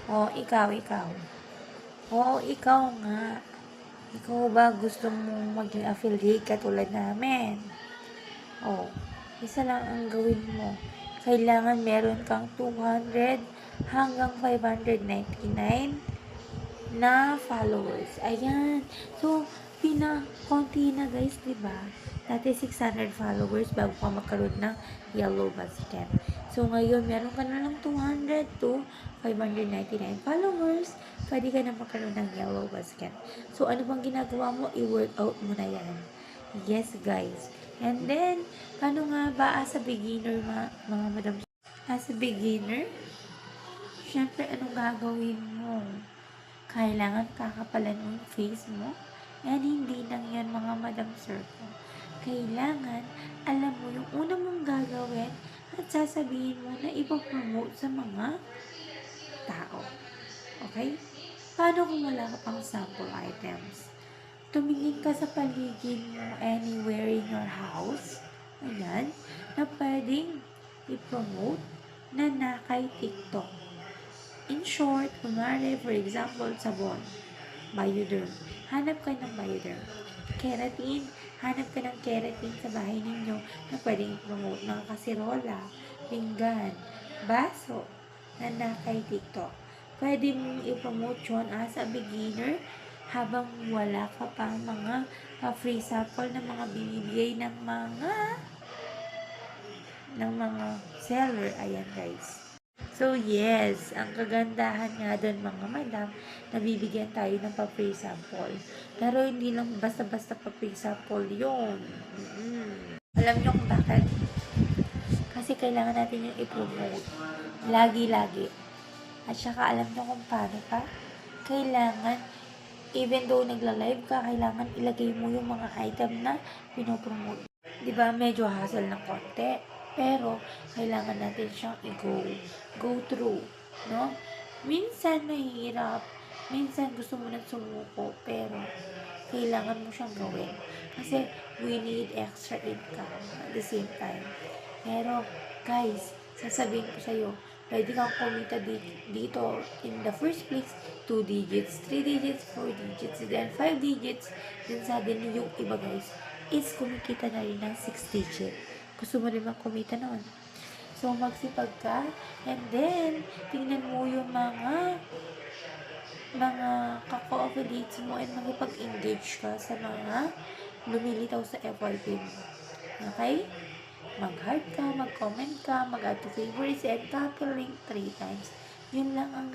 O, ikaw. O, ikaw nga. Ikaw ba gusto mong maging affiliate katulad namin? O, isa lang ang gawin mo. Kailangan meron kang 200 hanggang 599 na followers. Ayan. So, konti na guys, diba? Dati 600 followers bago ka magkaroon ng yellow basket. So, ngayon, meron ka na lang 200 to 599 followers. Pwede ka na magkaroon ng yellow basket. So, ano bang ginagawa mo? I-workout mo na yan. Yes, guys. And then, paano nga ba as a beginner, mga madam? As a beginner, syempre, anong gagawin mo? Kailangan kakapalan mo yung face mo. And hindi lang yan mga madam circle. Kailangan, alam mo yung una mong gagawin at sasabihin mo na ipopromote sa mga tao. Okay? Paano kung wala ka pang sample items? Tumingin ka sa paligid mo anywhere in your house. Ayan. Na pwedeng i-promote na kay TikTok. In short, kunwari, for example, sabon, Bioderm. Hanap ka ng Bioderm. Keratin, hanap ka ng keratin sa bahay ninyo na pwedeng i-promote ng kasirola, pinggan, baso, na kay TikTok. Pwede mong i-promote yun as a beginner habang wala ka pang mga free sample na mga binibigay ng mga seller. Ayan guys. So, yes, ang kagandahan nga doon mga madam, nabibigyan tayo ng pa-free sample. Pero hindi lang basta-basta pa-free sample yun. Alam nyo kung bakit? Kasi kailangan natin yung i-promote. Lagi-lagi. At saka alam nyo kung paano pa? Kailangan, even though nagla-live ka, kailangan ilagay mo yung mga item na pinopromote. Diba, medyo hassle ng konti. Pero, kailangan natin siyang go through, no? Minsan mahirap, minsan gusto mo nang sumuko, pero kailangan mo siyang gawin. Kasi, we need extra income at the same time. Pero, guys, sasabihin ko sa'yo, pwede kang kumita dito in the first place, 2 digits, 3 digits, 4 digits, then 5 digits, then suddenly yung iba guys, is kumikita na rin ng 6 digit. Gusto mo rin kumita noon. So, magsipag ka, and then, tingnan mo yung mga kako-affiliates mo and makipag-engage ka sa mga lumilitaw sa FYP mo. Okay? Mag-heart ka, mag-comment ka, mag-add to favorites, and copy link 3 times. Yun lang ang